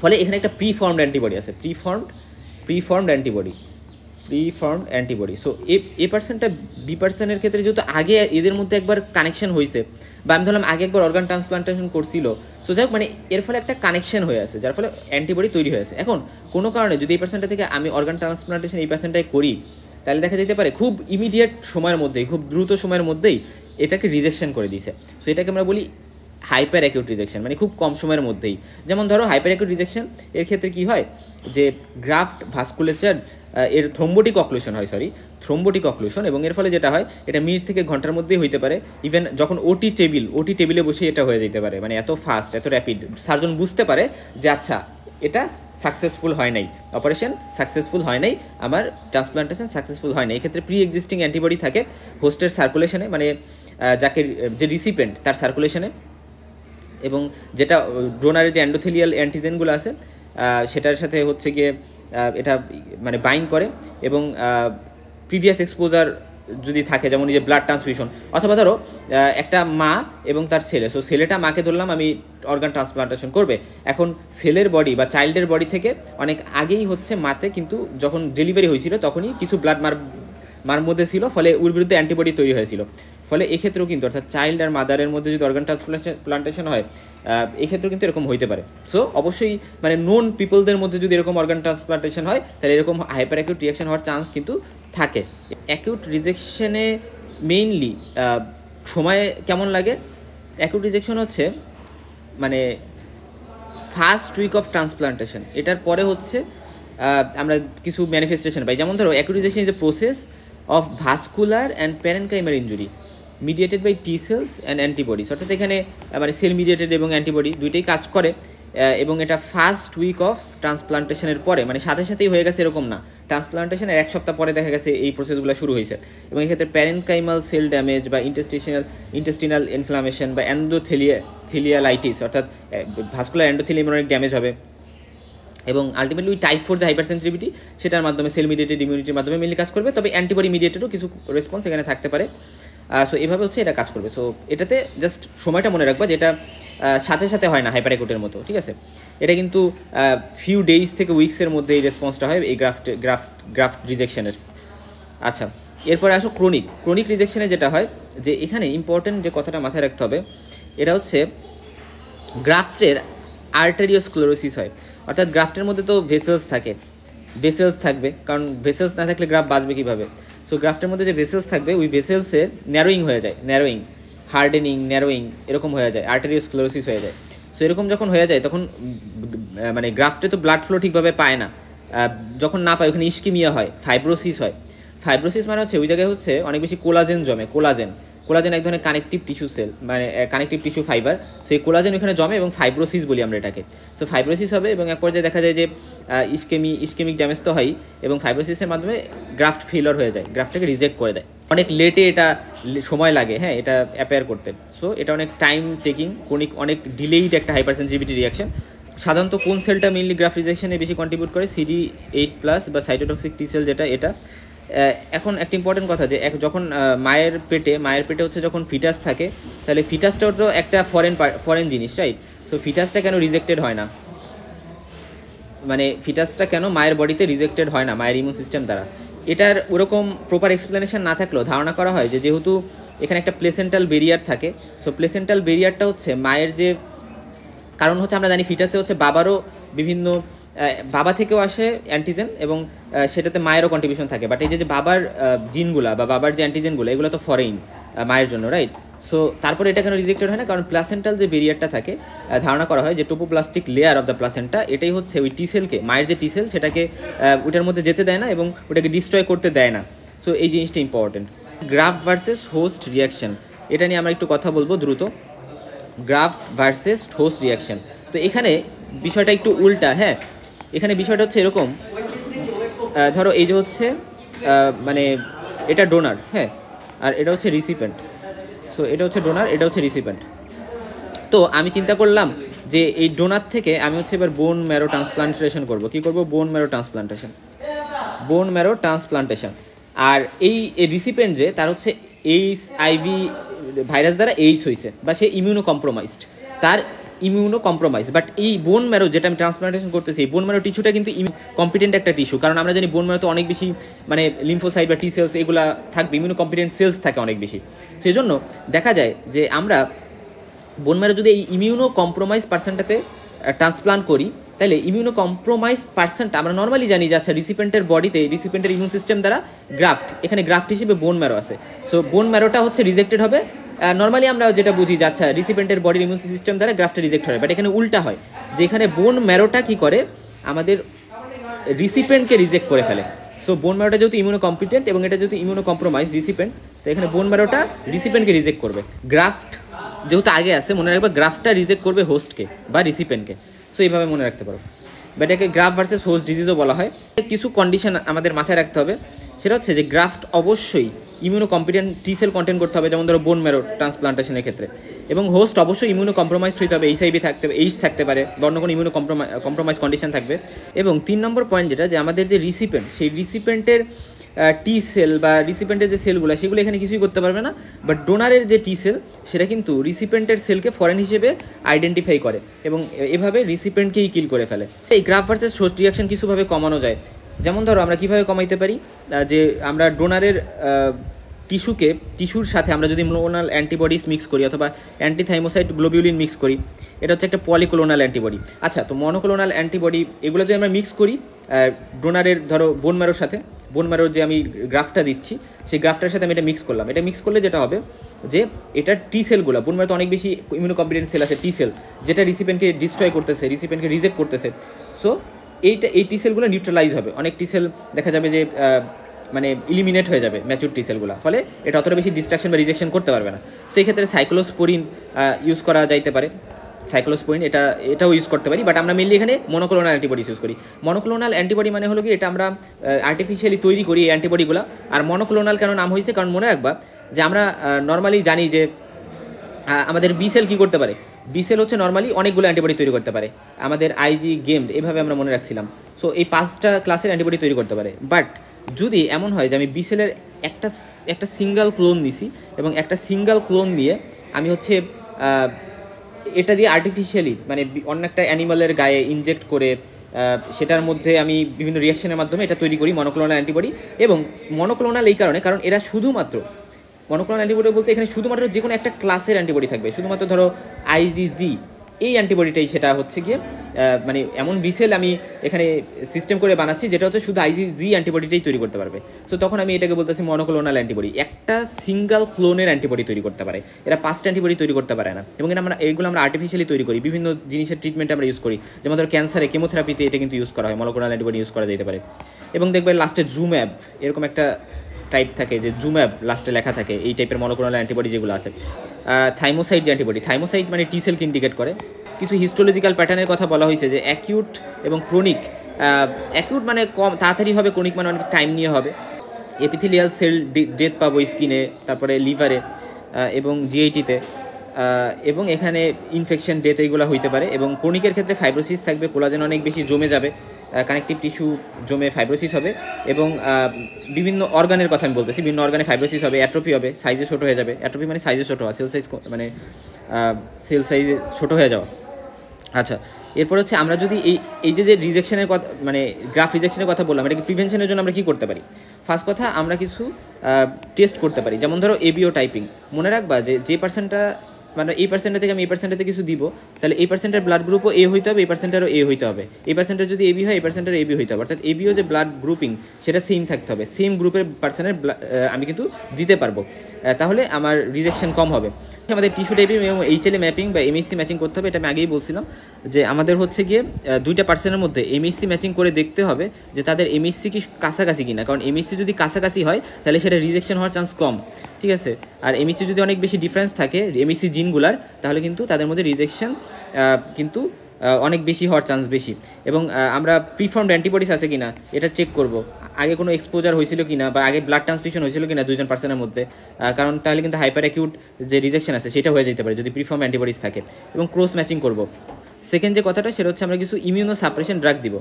ফলে এখানে একটা প্রিফর্মড অ্যান্টিবডি আছে, প্রিফর্মড অ্যান্টিবডি। সো এই পার্সনটা বি পার্সনের ক্ষেত্রে যেহেতু আগে এদের মধ্যে একবার কানেকশন হয়েছে, বা আমি ধরলাম আগে একবার অর্গান ট্রান্সপ্লান্টেশন করছিল, সো যাই হোক মানে এর ফলে একটা কানেকশন হয়ে আছে, যার ফলে অ্যান্টিবডি তৈরি হয়েছে। এখন কোনো কারণে যদি এই পার্সনটা থেকে আমি অর্গান ট্রান্সপ্লান্টেশন এই পার্সনটাই করি, তাহলে দেখা যেতে পারে খুব ইমিডিয়েট সময়ের মধ্যেই, খুব দ্রুত সময়ের মধ্যেই এটাকে রিজেকশন করে দিয়েছে। সো এটাকে আমরা বলি হাইপার অ্যাকিউট রিজেকশন, মানে খুব কম সময়ের মধ্যেই। যেমন ধরো হাইপার অ্যাকিউট রিজেকশন এর ক্ষেত্রে কি হয়, যে গ্রাফট ভাস্কুলেচার এর থ্রোম্বোটিক অক্লুশন, এবং এর ফলে যেটা হয় এটা মিনিট থেকে ঘন্টার মধ্যেই হইতে পারে। ইভেন যখন ওটি টেবিলে বসে এটা হয়ে যেতে পারে, মানে এত ফাস্ট, এত র্যাপিড, সার্জন বুঝতে পারে যে আচ্ছা এটা সাকসেসফুল হয় নাই, অপারেশন সাকসেসফুল হয় নাই, আমার ট্রান্সপ্লান্টেশন সাকসেসফুল হয় নাই। এক্ষেত্রে প্রি এক্সিস্টিং অ্যান্টিবডি থাকে হোস্টের সার্কুলেশনে, মানে যাকে যে রিসিপেন্ট তার সার্কুলেশনে, এবং যেটা ডোনারের যে অ্যান্ডোথেলিয়াল অ্যান্টিজেনগুলো আছে সেটার সাথে হচ্ছে গিয়ে এটা মানে বাইন্ড করে, এবং প্রিভিয়াস এক্সপোজার যদি থাকে, যেমন এই যে ব্লাড ট্রান্সফিউশন, অথবা ধরো একটা মা এবং তার ছেলে, সো ছেলেটা মাকে ধরলাম আমি অর্গান ট্রান্সপ্লান্টেশন করবে, এখন ছেলের বডি বা চাইল্ডের বডি থেকে অনেক আগেই হচ্ছে মাতে কিন্তু যখন ডেলিভারি হয়েছিল তখনই কিছু ব্লাড মার মধ্যে ছিল, ফলে ওর বিরুদ্ধে অ্যান্টিবডি তৈরি হয়েছিল। ফলে এক্ষেত্রেও কিন্তু অর্থাৎ চাইল্ড আর মাদারের মধ্যে যদি অর্গান ট্রান্সপ্লান্টেশন হয় এক্ষেত্রেও কিন্তু এরকম হইতে পারে। সো অবশ্যই মানে নোন পিপলদের মধ্যে যদি এরকম অর্গান ট্রান্সপ্লান্টেশন হয় তাহলে এরকম হাইপার অ্যাকিউট রিঅ্যাকশন হওয়ার চান্স কিন্তু থাকে। অ্যাকিউট রিজেকশনে মেইনলি সময় কেমন লাগে, অ্যাকিউট রিজেকশন হচ্ছে মানে ফার্স্ট উইক অফ ট্রান্সপ্লান্টেশন, এটার পরে হচ্ছে আমরা কিছু ম্যানিফেস্টেশন পাই। যেমন ধরো acute rejection is a process of vascular and parenchymal injury mediated by T cells and antibodies, অর্থাৎ এখানে মানে সেল মিডিয়েটেড এবং অ্যান্টিবডি দুইটাই কাজ করে, এবং এটা ফার্স্ট উইক অফ ট্রান্সপ্লান্টেশনের পরে, মানে সাথে সাথেই হয়ে গেছে এরকম না, ট্রান্সপ্লান্টেশনের 1 সপ্তাহ পরে দেখা গেছে এই প্রসেসগুলো শুরু হয়েছে। এবং এক্ষেত্রে প্যারেনকাইমাল সেল ড্যামেজ বা ইন্টেস্টিনাল ইনফ্লামেশন বা এন্ডোথেলিয়ালাইটিস, অর্থাৎ ভাস্কুলার এন্ডোথেলিয়াম অনেক ড্যামেজ হবে, এবং আলটিমেটলি ওই টাইপ 4 যে হাইপার সেন্সিটিভিটি সেটার মাধ্যমে সেল মিডিয়েটেড ইমিউনিটির মাধ্যমে মেনলি কাজ করবে, তবে অ্যান্টিবডি মিডিয়েটেডও কিছু রেসপন্স এখানে থাকতে পারে। সো এভাবে হচ্ছে এটা কাজ করবে। সো এটাতে জাস্ট সময়টা মনে রাখবা যেটা সাথে সাথে হয় না হাইপার একুটের মতো, ঠিক আছে? এটা কিন্তু ফিউ ডেইজ থেকে উইকসের মধ্যে এই রেসপন্সটা হয় এই গ্রাফট রিজেকশনের। আচ্ছা, এরপরে আসো ক্রনিক রিজেকশনে যেটা হয় যে এখানে ইম্পর্টেন্ট যে কথাটা মাথায় রাখতে হবে, এটা হচ্ছে গ্রাফটের আর্টেরিওস্ক্লেরোসিস হয়। অর্থাৎ গ্রাফটের মধ্যে তো ভেসেলস থাকবে, কারণ ভেসেলস না থাকলে গ্রাফ বাঁচবে কীভাবে? সো গ্রাফটের মধ্যে যে ভেসেলস থাকবে ওই ভেসেলসের ন্যারোয়িং হয়ে যায়, হার্ডেনিং, ন্যারোয়িং এরকম হয়ে যায়, আর্টেরিওস্ক্লেরোসিস হয়ে যায়। সো এরকম যখন হয়ে যায় তখন মানে গ্রাফটে তো ব্লাড ফ্লো ঠিকভাবে পায় না, যখন না পায় ওখানে ইস্কিমিয়া হয়, ফাইব্রোসিস হয়। ফাইব্রোসিস মানে হচ্ছে ওই জায়গায় হচ্ছে অনেক বেশি কোলাজেন জমে। কোলাজেন এক ধরনের কানেকটিভ টিস্যু সেল, মানে কানেকটিভ টিস্যু ফাইবার। সেই কোলাজেন ওখানে জমে এবং ফাইব্রোসিস বলি আমরা এটাকে। সো ফাইব্রোসিস হবে এবং এক পর্যায়ে দেখা যায় যে ইস্কেমিক ড্যামেজ তো হয় এবং ফাইব্রোসিসের মাধ্যমে গ্রাফট ফেলার হয়ে যায়, গ্রাফটটাকে রিজেক্ট করে দেয়। অনেক লেটে এটা সময় লাগে, হ্যাঁ, এটা অ্যাপেয়ার করতে। সো এটা অনেক টাইম টেকিং, অনেক ডিলেইড একটা হাইপার সেন্সিটিভিটি রিয়াকশন। সাধারণত কোন সেলটা মেইনলি গ্রাফট রিজেকশনে বেশি কন্ট্রিবিউট করে? CD8+ বা সাইটোটক্সিক টি সেল, এটা। এখন একটা ইম্পর্টেন্ট কথা যে যখন মায়ের পেটে হচ্ছে যখন ফিটাস থাকে, তাহলে ফিটাসটাও তো একটা ফরেন জিনিস, রাইট? তো ফিটাসটা কেন রিজেক্টেড হয় না, মানে ফিটাসটা কেন মায়ের বডিতে রিজেক্টেড হয় না মায়ের ইমিউন সিস্টেম দ্বারা? এটার ওরকম প্রপার এক্সপ্লেনেশন না থাকলেও ধারণা করা হয় যে যেহেতু এখানে একটা প্লেসেন্টাল বেরিয়ার থাকে, সো প্লেসেন্টাল বেরিয়ারটা হচ্ছে মায়ের যে, কারণ হচ্ছে আমরা জানি ফিটাসে হচ্ছে বাবারও বিভিন্ন বাবা থেকেও আসে অ্যান্টিজেন এবং সেটাতে মায়েরও কন্ট্রিবিউশন থাকে, বাট এই যে বাবার জিনগুলা বা বাবার যে অ্যান্টিজেনগুলো এগুলো তো ফরেইন মায়ের জন্য, রাইট? সো তারপরে এটা কেন রিজেক্টেড হয় না? কারণ প্লাসেন্টাল যে বেরিয়ারটা থাকে, ধারণা করা হয় যে টোপোপ্লাস্টিক লেয়ার অফ দ্য প্লাসেন্টা, এটাই হচ্ছে ওই টি সেলকে, মায়ের যে টি সেল সেটাকে ওটার মধ্যে যেতে দেয় না এবং ওটাকে ডিস্ট্রয় করতে দেয় না। সো এই জিনিসটা important. Graft versus host reaction, এটা নিয়ে আমরা একটু কথা বলবো দ্রুত। গ্রাফট ভার্সেস হোস্ট রিয়াকশন, তো এখানে বিষয়টা একটু উল্টা। হ্যাঁ, এখানে বিষয়টা হচ্ছে এরকম, ধরো এই যে হচ্ছে মানে এটা ডোনার, হ্যাঁ, আর এটা হচ্ছে রিসিপেন্ট। সো এটা হচ্ছে ডোনার, এটা হচ্ছে রিসিপেন্ট। তো আমি চিন্তা করলাম যে এই ডোনার থেকে আমি হচ্ছে এবার বোন ম্যারো ট্রান্সপ্লান্টেশন করব। কি করব? Bone marrow transplantation. আর এই রিসিপেন্ট যে তার হচ্ছে HIV ভাইরাস দ্বারা হয়েছে বা সে ইমিউনো কম্প্রোমাইজ, বাট এই বোন ম্যারো যেটা আমি ট্রান্সপ্লান্টেশন করতেছি, এই বোন ম্যারো টিস্যুটা কিন্তু কম্পিটেন্ট একটা টিস্যু, কারণ আমরা জানি বোন ম্যারোতে অনেক বেশি মানে লিম্ফোসাইট বা টি সেলস এগুলা থাকবে, ইমিউনো কম্পিটেন্ট সেলস থাকে অনেক বেশি। সেই জন্য দেখা যায় যে আমরা বোন ম্যারো যদি এই ইমিউনো কম্প্রোমাইজ পার্সনটাতে ট্রান্সপ্লান্ট করি, তাহলে ইমিউনো কম্প্রোমাইজ পার্সনটা আমরা নর্মালি জানি যে আচ্ছা রিসিপেন্টের বডিতে রিসিপেন্টের ইমিউন সিস্টেম দ্বারা এখানে গ্রাফট হিসেবে বোন ম্যারো আছে। সো বোন ম্যারোটা হচ্ছে রিজেক্টেড হবে। নর্মালি আমরা যেটা বুঝি যে আচ্ছা রিসিপেন্টের বডির ইমিউন সিস্টেম দ্বারা গ্রাফটটা রিজেক্ট হয়, বাট এখানে উল্টা হয়, যে এখানে বোন ম্যারোটা কি করে আমাদের রিসিপেন্টকে রিজেক্ট করে ফেলে। সো বোন ম্যারোটা যেহেতু ইমিউনো কম্পিটেন্ট এবং এটা যেহেতু ইমিউনো কম্প্রোমাইজ রিসিপেন্ট, তো এখানে বোন ম্যারোটা রিসিপেন্টকে রিজেক্ট করবে। গ্রাফট যেহেতু আগে আছে, মনে রাখবে গ্রাফটটা রিজেক্ট করবে হোস্টকে বা রিসিপেন্টকে। সো এইভাবে মনে রাখতে পারো। বাট একে গ্রাফট ভার্সেস হোস্ট ডিজিজও বলা হয়। কিছু কন্ডিশন আমাদের মাথায় রাখতে হবে, সেটা হচ্ছে যে গ্রাফট অবশ্যই ইমিউনো কম্পিটেন্ট টি সেল কন্টেন্ট করতে হবে, যেমন ধরো বোন ম্যারো ট্রান্সপ্লান্টেশনের ক্ষেত্রে, এবং হোস্ট অবশ্যই ইমিউনো কম্প্রোমাইজ হতে হবে, HIV থাকতে হবে, থাকতে পারে, বা অন্য কোনো ইমিউনো কম্প্রোমাইজ কন্ডিশন থাকবে। এবং 3 নম্বর পয়েন্ট যেটা, যে আমাদের যে রিসিপেন্ট, সেই রিসিপেন্টের টি সেল বা রিসিপেন্টের যে সেলগুলো সেগুলো এখানে কিছুই করতে পারবে না, বাট ডোনারের যে টি সেল সেটা কিন্তু রিসিপেন্টের সেলকে ফরেন হিসেবে আইডেন্টিফাই করে এবং এভাবে রিসিপেন্টকেই কিল করে ফেলে। এই গ্রাফট ভার্সেস হোস্ট রিয়াকশন কিছুভাবে কমানো যায়। যেমন ধরো আমরা কীভাবে কমাইতে পারি, যে আমরা ডোনারের টিস্যুর সাথে আমরা যদি মনোক্লোনাল অ্যান্টিবডিস মিক্স করি অথবা অ্যান্টিথাইমোসাইট গ্লোবিউলিন মিক্স করি, এটা হচ্ছে একটা পলিক্লোনাল অ্যান্টিবডি। আচ্ছা, তো মনোক্লোনাল অ্যান্টিবডি এগুলো যদি আমরা মিক্স করি ডোনারের ধরো বোন ম্যারোর সাথে, বোন ম্যারোর যে আমি গ্রাফটটা দিচ্ছি সেই গ্রাফটার সাথে আমি এটা মিক্স করলাম। এটা মিক্স করলে যেটা হবে যে এটা টি সেলগুলো, বোন ম্যারোতে অনেক বেশি ইমিউনো কম্পিটেন্ট সেল আছে, টি সেল, যেটা রিসিপেন্টকে ডিস্ট্রয় করতেছে, রিসিপেন্টকে রিজেক্ট করতেছে। সো এই টি সেলগুলো নিউট্রালাইজ হবে। অনেক টি সেল দেখা যাবে যে মানে ইলিমিনেট হয়ে যাবে ম্যাচুর টি সেলগুলো, ফলে এটা অতটা বেশি ডিস্ট্রাকশন বা রিজেকশন করতে পারবে না। সেই ক্ষেত্রে সাইক্লোস্পোরিন ইউজ করা যাইতে পারে, সাইক্লোস্পোরিন এটাও ইউজ করতে পারি, বাট আমরা মেনলি এখানে মনোক্লোনাল অ্যান্টিবডিস ইউজ করি। মনোক্লোনাল অ্যান্টিবডি মানে হলো কি, এটা আমরা আর্টিফিশিয়ালি তৈরি করি এই অ্যান্টিবডিগুলো। আর মনোক্লোনাল কেন নাম হয়েছে, কারণ মনে রাখবা যে আমরা নর্মালি জানি যে আমাদের বি সেল কী করতে পারে, বিসেল হচ্ছে নর্মালি অনেকগুলো অ্যান্টিবডি তৈরি করতে পারে, আমাদের আইজি গেমড এভাবে আমরা মনে রাখছিলাম। সো এই 5টা ক্লাসের অ্যান্টিবডি তৈরি করতে পারে। বাট যদি এমন হয় যে আমি বিসেলের একটা সিঙ্গেল ক্লোন নিছি এবং একটা সিঙ্গেল ক্লোন নিয়ে আমি হচ্ছে এটা দিয়ে আর্টিফিশিয়ালি মানে অন্য একটা অ্যানিমালের গায়ে ইনজেক্ট করে সেটার মধ্যে আমি বিভিন্ন রিয়াকশনের মাধ্যমে এটা তৈরি করি মনোক্লোনাল অ্যান্টিবডি। এবং মনোক্লোনাল এই কারণ এরা শুধুমাত্র মনোক্লোনাল অ্যান্টিবডি বলতে এখানে শুধুমাত্র যে কোনো একটা ক্লাসের অ্যান্টিবডি থাকবে, শুধুমাত্র ধরো আইজিজি এই অ্যান্টিবডিটাই সেটা হচ্ছে গিয়ে মানে এমন বিসেল আমি এখানে সিস্টেম করে বানাচ্ছি যেটা হচ্ছে শুধু আইজিজি অ্যান্টিবডিটাই তৈরি করতে পারবে। সো তখন আমি এটাকে বলতেছি মনোক্লোনাল অ্যান্টিবডি। একটা সিঙ্গেল ক্লোনের অ্যান্টিবডি তৈরি করতে পারে, এরা 5টা অ্যান্টিবডি তৈরি করতে পারে না। এবং এগুলো আমরা আর্টিফিশিয়ালি তৈরি করি, বিভিন্ন জিনিসের ট্রিটমেন্টে আমরা ইউজ করি, যেমন ধরো ক্যান্সারে কেমোথেরাপিতে এটা কিন্তু ইউজ করা হয়, মনোক্লোনাল অ্যান্টিবডি ইউজ করা যেতে পারে। এবং দেখবে লাস্টে জুম্যাব এরকম একটা টাইপ থাকে যে জুম্যাব লাস্টে লেখা থাকে, এই টাইপের মনোক্লোনাল অ্যান্টিবডি যেগুলো আছে। থাইমোসাইড যে অ্যান্টিবডি, থাইমোসাইড মানে টি সেলকে ইন্ডিকেট করে। কিছু হিস্টোলজিক্যাল প্যাটার্নের কথা বলা হয়েছে যে অ্যাকিউট এবং ক্রনিক। অ্যাকিউট মানে কম তাড়াতাড়ি হবে, ক্রনিক মানে অনেক টাইম নিয়ে হবে। এপিথেলিয়াল সেল ডেথ পাবো স্কিনে, তারপরে লিভারে এবং জিআইটিতে, এবং এখানে ইনফেকশন ডেথ এইগুলো হইতে পারে। এবং ক্রনিকের ক্ষেত্রে ফাইব্রোসিস থাকবে, কোলাজেন অনেক বেশি জমে যাবে, কানেকটিভ টিস্যু জমে ফাইব্রোসিস হবে। এবং বিভিন্ন অর্গানের কথা আমি বলতেছি, বিভিন্ন অর্গানে ফাইব্রোসিস হবে, অ্যাট্রোপি হবে, সাইজে ছোটো হয়ে যাবে। অ্যাট্রোপি মানে সাইজে ছোটো হওয়া, সেল সাইজ মানে সেল সাইজে ছোটো হয়ে যাওয়া। আচ্ছা, এরপর হচ্ছে আমরা যদি এই যে রিজেকশনের কথা মানে গ্রাফ রিজেকশনের কথা বললাম, এটাকে প্রিভেনশনের জন্য আমরা কী করতে পারি? ফার্স্ট কথা, আমরা কিছু টেস্ট করতে পারি, যেমন ধরো এবিও টাইপিং। মনে রাখবা যে পার্সেন্টটা মানে এই পার্সেন্টের থেকে আমি এই পার্সেন্টেতে কিছু দিব, তাহলে এই পার্সেন্টের ব্লাড গ্রুপও এ হইতে হবে, এই পার্সেন্টেরও এ হইতে হবে। এই পার্সেন্টের যদি এবি হয়, এই পার্সেন্টের এবি হইতে হবে। অর্থাৎ এবিও যে ব্লাড গ্রুপিং সেটা সেম থাকতে হবে, সেম গ্রুপের পার্সনের আমি কিন্তু দিতে পারবো, তাহলে আমার রিজেকশন কম হবে। আমাদের টিস্যু টাইপিং এবং এইচএলএ ম্যাপিং বা এমএসসি ম্যাচিং করতে হবে। এটা আমি আগেই বলছিলাম যে আমাদের হচ্ছে গিয়ে 2টা পার্সনের মধ্যে এমএসসি ম্যাচিং করে দেখতে হবে যে তাদের এমএসসি কি কাছাকাছি কিনা, কারণ এমএসসি যদি কাছাকাছি হয় তাহলে সেটা রিজেকশন হওয়ার চান্স কম, ঠিক আছে। আর এমএসসি যদি অনেক বেশি ডিফারেন্স থাকে এমএসসি জিনগুলার, তাহলে কিন্তু তাদের মধ্যে রিজেকশন কিন্তু অনেক বেশি হওয়ার চান্স বেশি। এবং আমরা প্রিফর্মড অ্যান্টিবডিস আছে কিনা এটা চেক করব, আগে কোনো এক্সপোজার হয়েছিল কিনা বা আগে ব্লাড ট্রান্সফিউশন হয়েছিল কিনা 2জন পার্সনের মধ্যে, কারণ তাহলে কিন্তু হাইপার অ্যাকিউট যে রিজেকশন আছে সেটা হয়ে যেতে পারে যদি প্রিফর্ম অ্যান্টিবডিস থাকে। এবং ক্রস ম্যাচিং করব। সেকেন্ড যে কথাটা সেটা হচ্ছে আমরা কিছু ইমিউনো সাপ্রেশন ড্রাগ দিব।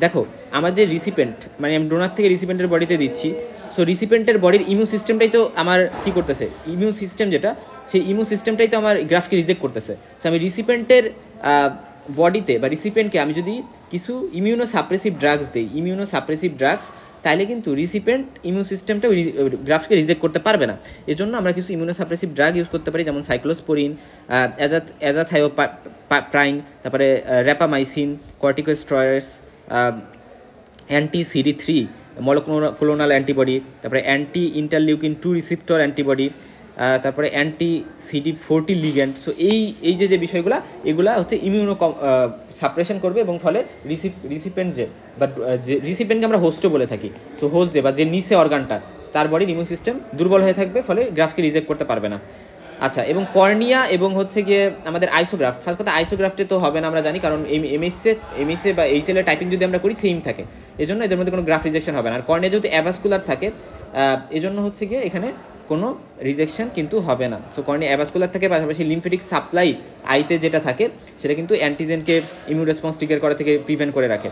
দেখো আমার যে রিসিপেন্ট মানে আমি ডোনার থেকে রিসিপেন্টের বডিতে দিচ্ছি, সো রিসিপেন্টের বডির ইমিউন সিস্টেমটাই তো আমার কী করতেছে, ইমিউন সিস্টেম যেটা সেই ইমিউন সিস্টেমটাই তো আমার গ্রাফকে রিজেক্ট করতেছে। সো আমি রিসিপেন্টের বডিতে বা রিসিপেন্টকে আমি যদি কিছু ইমিউনো সাপ্রেসিভ ড্রাগস দিই, ইমিউনো সাপ্রেসিভ ড্রাগস, তাহলে কিন্তু রিসিপেন্ট ইমিউন সিস্টেমটা গ্রাফকে রিজেক্ট করতে পারবে না। এজন্য আমরা কিছু ইমিউনো সাপ্রেসিভ ড্রাগ ইউজ করতে পারি, যেমন সাইক্লোস্পোরিন, অ্যাজাথায়োপ্রাইন, তারপরে rapamycin, corticosteroids, anti CD3 monoclonal antibody, তারপরে অ্যান্টি ইন্টারলিউকিন 2 রিসিপ্টর অ্যান্টিবডি, তারপরে অ্যান্টি CD40 লিগ্যান্ড। সো এই যে বিষয়গুলো এগুলা হচ্ছে ইমিউনো সাপ্রেশন করবে এবং ফলে রিসিপেন্ট যে রিসিপেন্টকে আমরা হোস্টও বলে থাকি, সো হোস্ট যে বা যে নিচে অর্গানটা তার বডির ইমিউন সিস্টেম দুর্বল হয়ে থাকবে, ফলে গ্রাফকে রিজেক্ট করতে পারবে না। আচ্ছা, এবং কর্নিয়া এবং হচ্ছে গিয়ে আমাদের আইসোগ্রাফ। ফার্স্ট কথা আইসোগ্রাফটে তো হবে না আমরা জানি, কারণ এমএসএ বা এইচএলএ টাইপিং যদি আমরা করি সেম থাকে, এজন্য এদের মধ্যে কোনো গ্রাফ রিজেকশন হবে না। আর কর্নিয়া যেহেতু অ্যাভাসকুলার থাকে এজন্য হচ্ছে গিয়ে এখানে কোনো রিজেকশন কিন্তু হবে না। সো কর্নিয়া অ্যাভাসকুলার থাকে, পাশাপাশি লিমফেটিক সাপ্লাই আইতে যেটা থাকে সেটা কিন্তু অ্যান্টিজেনকে ইমিউন রেসপন্স ট্রিগার করা থেকে প্রিভেন্ট করে রাখে।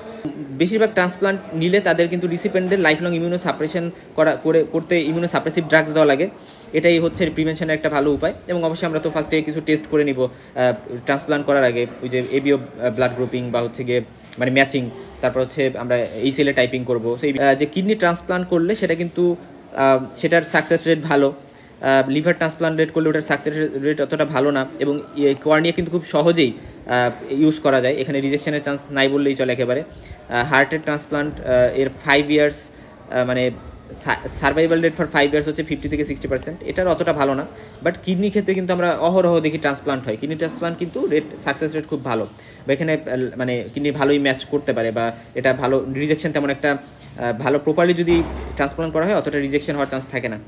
বেশিরভাগ ট্রান্সপ্লান্ট নিলে তাদের কিন্তু রিসিপেন্টদের লাইফ লং ইমিউনো সাপ্রেশন করতে ইমিউনো সাপ্রেসিভ ড্রাগস দেওয়া লাগে। এটাই হচ্ছে প্রিভেনশনের একটা ভালো উপায়। এবং অবশ্যই আমরা তো ফার্স্টে কিছু টেস্ট করে নিব ট্রান্সপ্লান্ট করার আগে, ওই যে এবিও ব্লাড গ্রুপিং বা হচ্ছে গিয়ে মানে ম্যাচিং, তারপর হচ্ছে আমরা এইচএলএ টাইপিং করবো। সেই যে কিডনি ট্রান্সপ্লান্ট করলে সেটা কিন্তু সেটার সাকসেস রেট ভালো, লিভার ট্রান্সপ্লান্ট রেট করলে ওটার সাকসেস রেট অতটা ভালো না। এবং কর্নিয়া কিন্তু খুব সহজেই ইউজ করা যায়, এখানে রিজেকশনের চান্স নাই বললেই চলে একেবারে। হার্টের ট্রান্সপ্লান্ট এর 5 ইয়ার্স মানে সার্ভাইভাল রেট ফর 5 ইয়ার্স হচ্ছে 50 থেকে 60%, এটার অতটা ভালো না। বাট কিডনির ক্ষেত্রে কিন্তু আমরা অহরহ দেখি ট্রান্সপ্লান্ট হয়, কিডনি ট্রান্সপ্লান্ট কিন্তু সাকসেস রেট খুব ভালো, বা এখানে মানে কিডনি ভালোই ম্যাচ করতে পারে, বা এটা ভালো রিজেকশন তেমন একটা ভালো প্রপারলি যদি ট্রান্সপ্লান্ট করা হয় অতটা রিজেকশন হওয়ার চান্স থাকে না।